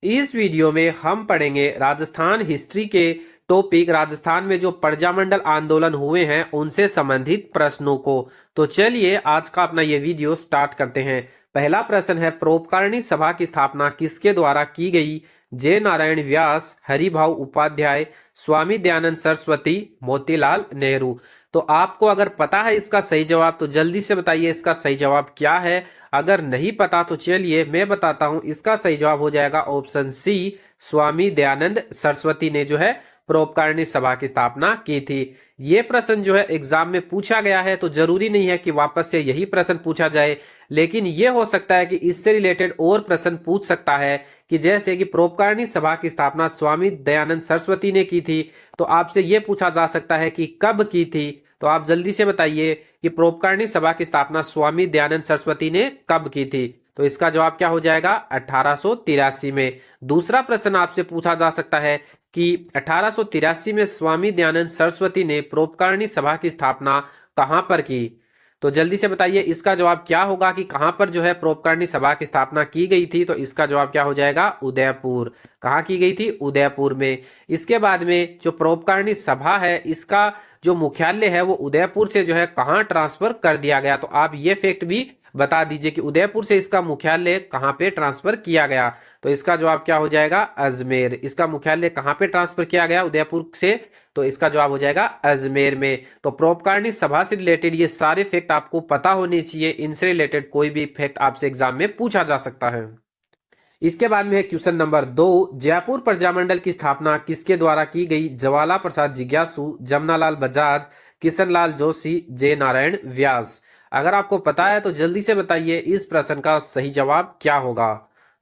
इस वीडियो में हम पढ़ेंगे राजस्थान हिस्ट्री के टॉपिक राजस्थान में जो प्रजामंडल आंदोलन हुए हैं उनसे संबंधित प्रश्नों को। तो चलिए आज का अपना ये वीडियो स्टार्ट करते हैं। पहला प्रश्न है, परोपकारिणी सभा की स्थापना किसके द्वारा की गई? जय नारायण व्यास, हरिभाऊ उपाध्याय, स्वामी दयानंद सरस्वती, मोतीलाल नेहरू। तो आपको अगर पता है इसका सही जवाब तो जल्दी से बताइए इसका सही जवाब क्या है। अगर नहीं पता तो चलिए मैं बताता हूं, इसका सही जवाब हो जाएगा ऑप्शन सी, स्वामी दयानंद सरस्वती ने जो है परोपकारिणी सभा की स्थापना की थी। ये प्रश्न जो है एग्जाम में पूछा गया है, तो जरूरी नहीं है कि वापस से यही प्रश्न पूछा जाए, लेकिन यह हो सकता है कि इससे रिलेटेड और प्रश्न पूछ सकता है कि जैसे कि परोपकारिणी सभा की स्थापना स्वामी दयानंद सरस्वती ने की थी, तो आपसे यह पूछा जा सकता है कि कब की थी। तो आप जल्दी से बताइए कि परोपकारिणी सभा की स्थापना स्वामी दयानंद सरस्वती ने कब की थी। तो इसका जवाब क्या हो जाएगा? 1883 में। दूसरा प्रश्न आपसे पूछा जा सकता है कि 1883 में स्वामी दयानंद सरस्वती ने परोपकारिणी सभा की स्थापना कहां पर की? तो जल्दी से बताइए इसका जवाब क्या होगा कि कहां पर जो है परोपकारिणी सभा की स्थापना की गई थी। तो इसका जवाब क्या हो जाएगा? उदयपुर। कहां की गई थी? उदयपुर में। इसके बाद में जो परोपकारिणी सभा है इसका जो मुख्यालय है वो उदयपुर से जो है कहां ट्रांसफर कर दिया गया। तो आप ये फैक्ट भी बता दीजिए कि उदयपुर से इसका मुख्यालय कहां पे ट्रांसफर किया गया। तो इसका जवाब क्या हो जाएगा? अजमेर। इसका मुख्यालय कहां पे ट्रांसफर किया गया उदयपुर से? तो इसका जवाब हो जाएगा अजमेर में। तो परोपकारिणी सभा से रिलेटेड ये सारे फैक्ट आपको पता होने चाहिए, इनसे रिलेटेड कोई भी फैक्ट आपसे एग्जाम में पूछा जा सकता है। इसके बाद में है क्वेश्चन नंबर 2, जयपुर प्रजामंडल की स्थापना किसके द्वारा की गई? जवाहरलाल प्रसाद जिज्ञासु, जमनालाल बजाज, किशनलाल जोशी, जय नारायण व्यास। अगर आपको पता है तो जल्दी से बताइए इस प्रश्न का सही जवाब क्या होगा।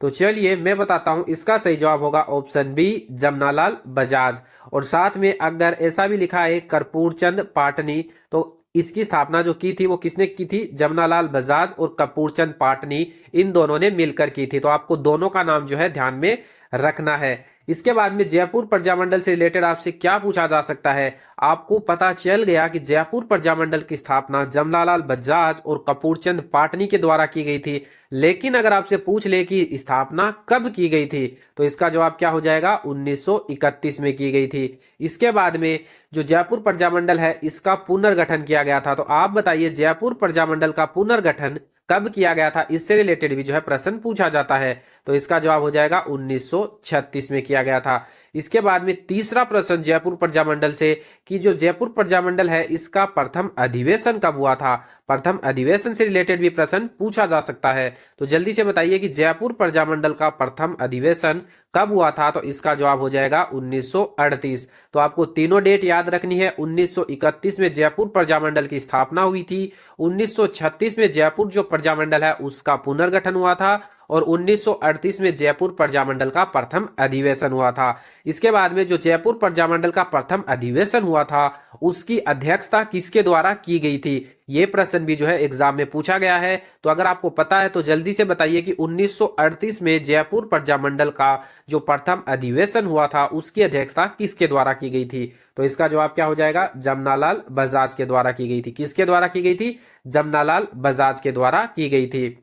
तो चलिए मैं बताता हूं, इसका सही जवाब होगा ऑप्शन बी, जमनालाल बजाज। और साथ में अगर ऐसा भी लिखा है कर्पूरचंद पाटनी, तो इसकी स्थापना जो की थी वो किसने की थी? जमनालाल बजाज और कपूरचंद पाटनी, इन दोनों ने मिलकर की थी। तो आपको दोनों का नाम जो है ध्यान में रखना है। इसके बाद में जयपुर प्रजामंडल से रिलेटेड आपसे क्या पूछा जा सकता है? आपको पता चल गया कि जयपुर प्रजामंडल की स्थापना जमनालाल बजाज और कपूरचंद पाटनी के द्वारा की गई थी, लेकिन अगर आपसे पूछ ले कि स्थापना कब की गई थी, तो इसका जवाब क्या हो जाएगा? 1931 में की गई थी। इसके बाद में जो जयपुर प्रजामंडल है इसका पुनर्गठन किया गया था। तो आप बताइए जयपुर प्रजामंडल का पुनर्गठन कब किया गया था? इससे रिलेटेड भी जो है प्रश्न पूछा जाता है। तो इसका जवाब हो जाएगा 1936 में किया गया था। इसके बाद में तीसरा प्रश्न जयपुर प्रजामंडल से कि जो जयपुर प्रजामंडल है इसका प्रथम अधिवेशन कब हुआ था? प्रथम अधिवेशन से रिलेटेड भी प्रश्न पूछा जा सकता है। तो जल्दी से बताइए कि जयपुर प्रजामंडल का प्रथम अधिवेशन कब हुआ था? तो इसका जवाब हो जाएगा 1938। तो आपको तीनों डेट याद रखनी है। 1931 में जयपुर प्रजामंडल की स्थापना हुई थी, 1936 में जयपुर जो प्रजामंडल है उसका पुनर्गठन हुआ था, और 1938 में जयपुर प्रजामंडल का प्रथम अधिवेशन हुआ था। इसके बाद में जो जयपुर प्रजामंडल का प्रथम अधिवेशन हुआ था उसकी अध्यक्षता किसके द्वारा की गई थी? ये प्रश्न भी जो है एग्जाम में पूछा गया है। तो अगर आपको पता है तो जल्दी से बताइए कि 1938 में जयपुर प्रजामंडल का जो प्रथम अधिवेशन हुआ था उसकी अध्यक्षता किसके द्वारा की गई थी? तो इसका जवाब क्या हो जाएगा? जमनालाल बजाज के द्वारा की गई थी। किसके द्वारा की गई थी? जमनालाल बजाज के द्वारा की गई थी।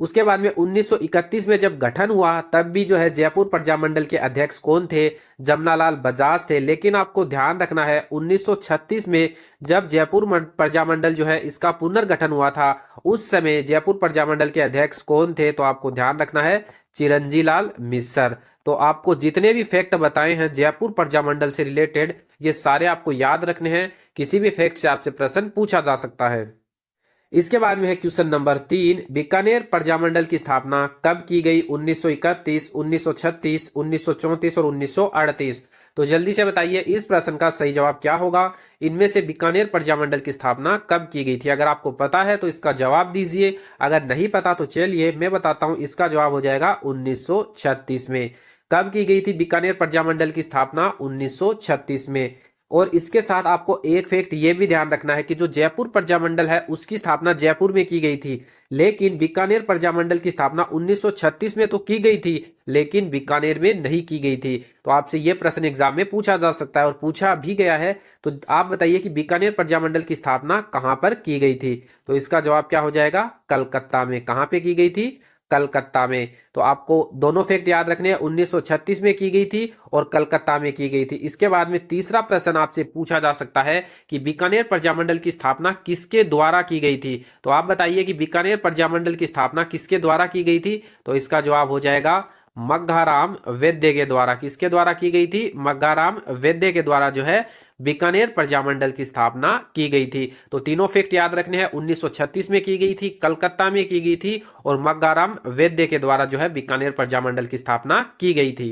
उसके बाद में 1931 में जब गठन हुआ तब भी जो है जयपुर प्रजामंडल के अध्यक्ष कौन थे? जमनालाल बजाज थे। लेकिन आपको ध्यान रखना है 1936 में जब जयपुर प्रजामंडल जो है इसका पुनर्गठन हुआ था उस समय जयपुर प्रजामंडल के अध्यक्ष कौन थे? तो आपको ध्यान रखना है चिरंजी लाल मिश्र। तो आपको जितने भी फैक्ट बताए हैं जयपुर प्रजामंडल से रिलेटेड ये सारे आपको याद रखने हैं। किसी भी फैक्ट से आपसे प्रश्न पूछा जा सकता है। इसके बाद में है क्वेश्चन नंबर 3, बीकानेर प्रजामंडल की स्थापना कब की गई? 1931, 1936, 1934 और 1938। तो जल्दी से बताइए इस प्रश्न का सही जवाब क्या होगा? इनमें से बीकानेर प्रजामंडल की स्थापना कब की गई थी? अगर आपको पता है तो इसका जवाब दीजिए, अगर नहीं पता तो चलिए मैं बताता हूं, इसका जवाब हो जाएगा 1936 में। कब की गई थी बीकानेर प्रजामंडल की स्थापना? 1936 में। और इसके साथ आपको एक फैक्ट ये भी ध्यान रखना है कि जो जयपुर प्रजामंडल है उसकी स्थापना जयपुर में की गई थी, लेकिन बीकानेर प्रजामंडल की स्थापना 1936 में तो की गई थी लेकिन बीकानेर में नहीं की गई थी। तो आपसे ये प्रश्न एग्जाम में पूछा जा सकता है और पूछा भी गया है। तो आप बताइए कि बीकानेर प्रजामंडल की स्थापना कहां पर की गई थी? तो इसका जवाब क्या हो जाएगा? कलकत्ता में। कहां पे की गई थी? कलकत्ता में। तो आपको दोनों फैक्ट याद रखने हैं, 1936 में की गई थी और कलकत्ता में की गई थी। इसके बाद में तीसरा प्रश्न आपसे पूछा जा सकता है कि बीकानेर प्रजामंडल की स्थापना किसके द्वारा की गई थी। तो आप बताइए कि बीकानेर प्रजामंडल की स्थापना किसके द्वारा की गई थी। तो इसका जवाब हो जाएगा मग्घाराम वैद्य के द्वारा। किसके द्वारा की गई थी? मग्घाराम वैद्य के द्वारा जो है बीकानेर प्रजामंडल की स्थापना की गई थी। तो तीनों फैक्ट याद रखने हैं, 1936 में की गई थी, कलकत्ता में की गई थी और मग्घाराम वैद्य के द्वारा जो है बीकानेर प्रजामंडल की स्थापना की गई थी।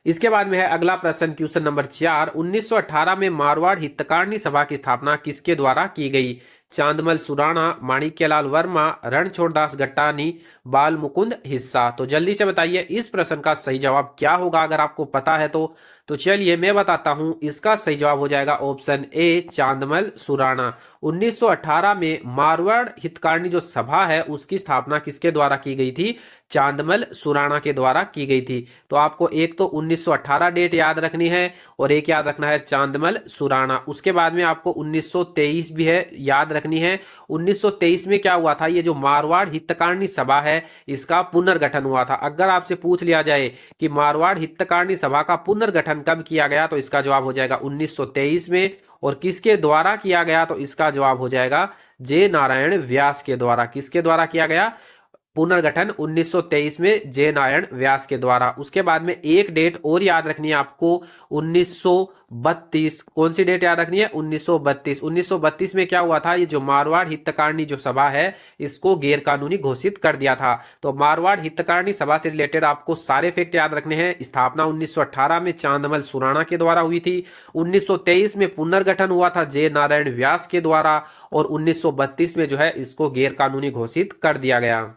इसके बाद में है अगला प्रश्न, क्वेश्चन नंबर 4, 1918 में मारवाड़ हितकारणी सभा की स्थापना किसके द्वारा की गई? चांदमल सुराणा, माणिक्यलाल वर्मा, रणछोड़दास गट्टानी, बाल मुकुंद हिस्सा। तो जल्दी से बताइए इस प्रश्न का सही जवाब क्या होगा, अगर आपको पता है तो चलिए मैं बताता हूं। इसका सही जवाब हो जाएगा ऑप्शन ए, चांदमल सुराणा। 1918 में मारवाड़ हितकारणी जो सभा है उसकी स्थापना किसके द्वारा की गई थी? चांदमल सुराणा के द्वारा की गई थी। तो आपको एक तो 1918 डेट याद रखनी है और एक याद रखना है चांदमल सुराणा। उसके बाद में आपको 1923 भी है याद रखनी है। 1923 में क्या हुआ था? ये जो मारवाड़ हितकारणी सभा है इसका पुनर्गठन हुआ था। अगर आपसे पूछ लिया जाए कि मारवाड़ हितकारणी सभा का पुनर्गठन कब किया गया, तो इसका जवाब हो जाएगा 1923 में। और किसके द्वारा किया गया? तो इसका जवाब हो जाएगा जे नारायण व्यास के द्वारा। किसके द्वारा किया गया पुनर्गठन? 1923 में जे नारायण व्यास के द्वारा। उसके बाद में एक डेट और याद रखनी है आपको, 1932। कौन सी डेट याद रखनी है? 1932। 1932 में क्या हुआ था? ये जो मारवाड़ हितकारणी जो सभा है इसको गैर कानूनी घोषित कर दिया था। तो मारवाड़ हितकारणी सभा से रिलेटेड आपको सारे फैक्ट याद रखने हैं। स्थापना 1918 में चांदमल सुराणा के द्वारा हुई थी, 1923 में पुनर्गठन हुआ था जे नारायण व्यास के द्वारा और 1932 में जो है इसको गैर कानूनी घोषित कर दिया गया।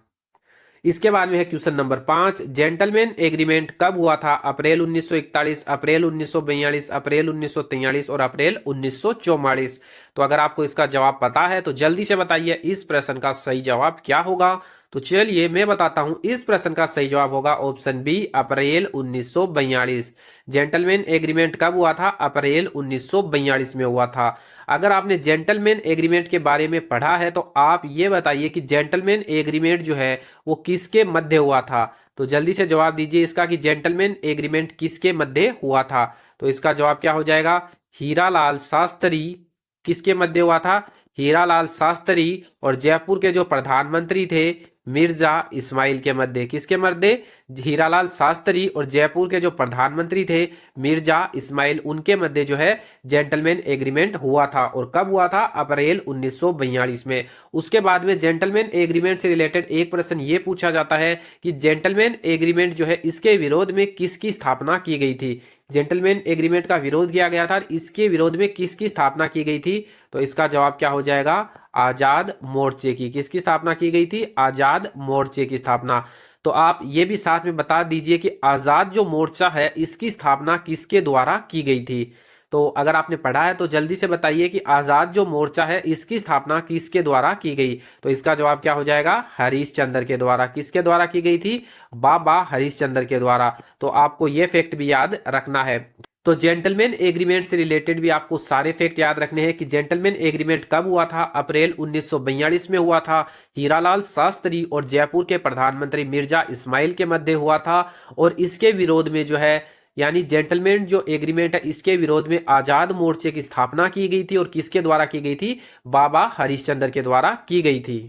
इसके बाद में है क्वेश्चन नंबर 5, जेंटलमैन एग्रीमेंट कब हुआ था? अप्रैल 1941, अप्रैल 1942, अप्रैल 1943 और अप्रैल 1944। तो अगर आपको इसका जवाब पता है तो जल्दी से बताइए इस प्रश्न का सही जवाब क्या होगा। तो चलिए मैं बताता हूं, इस प्रश्न का सही जवाब होगा ऑप्शन बी, अप्रैल 1942। जेंटलमैन एग्रीमेंट कब हुआ था? अप्रैल 1942 में हुआ था। अगर आपने जेंटलमैन एग्रीमेंट के बारे में पढ़ा है तो आप ये बताइए कि जेंटलमैन एग्रीमेंट जो है वो किसके मध्य हुआ था। तो जल्दी से जवाब दीजिए इसका कि जेंटलमैन एग्रीमेंट किसके मध्य हुआ था। तो इसका जवाब क्या हो जाएगा? हीरालाल शास्त्री किसके मध्य हुआ था? हीरालाल शास्त्री और जयपुर के जो प्रधानमंत्री थे मिर्जा इस्माइल के मध्य। किसके मध्य? हीरालाल शास्त्री और जयपुर के जो प्रधानमंत्री थे मिर्जा इस्माइल, उनके मध्य जो है जेंटलमैन एग्रीमेंट हुआ था। और कब हुआ था? अप्रैल 1942 में। उसके बाद में जेंटलमैन एग्रीमेंट से रिलेटेड एक प्रश्न ये पूछा जाता है कि जेंटलमैन एग्रीमेंट जो है इसके विरोध में किसकी स्थापना की गई थी? जेंटलमैन एग्रीमेंट का विरोध किया गया था, इसके विरोध में किसकी स्थापना की गई थी? तो इसका जवाब क्या हो जाएगा? आजाद मोर्चे की। किसकी स्थापना की गई थी? आजाद मोर्चे की स्थापना। तो आप ये भी साथ में बता दीजिए कि आजाद जो मोर्चा है इसकी स्थापना किसके द्वारा की गई थी। तो अगर आपने पढ़ा है तो जल्दी से बताइए कि आजाद जो मोर्चा है इसकी स्थापना किसके द्वारा की गई। तो इसका जवाब क्या हो जाएगा? हरीश चंद्र के द्वारा। किसके द्वारा की गई थी? बाबा हरीश चंद्र के द्वारा। तो आपको यह फैक्ट भी याद रखना है। तो जेंटलमैन एग्रीमेंट से रिलेटेड भी आपको सारे फैक्ट याद रखने हैं कि जेंटलमैन एग्रीमेंट कब हुआ था? अप्रैल 1942 में हुआ था। हीरालाल शास्त्री और जयपुर के प्रधानमंत्री मिर्जा इस्माइल के मध्य हुआ था। और इसके विरोध में जो है यानी जेंटलमैन जो एग्रीमेंट है इसके विरोध में आजाद मोर्चे की स्थापना की गई थी। और किसके द्वारा की गई थी? बाबा हरीश चंद्र के द्वारा की गई थी।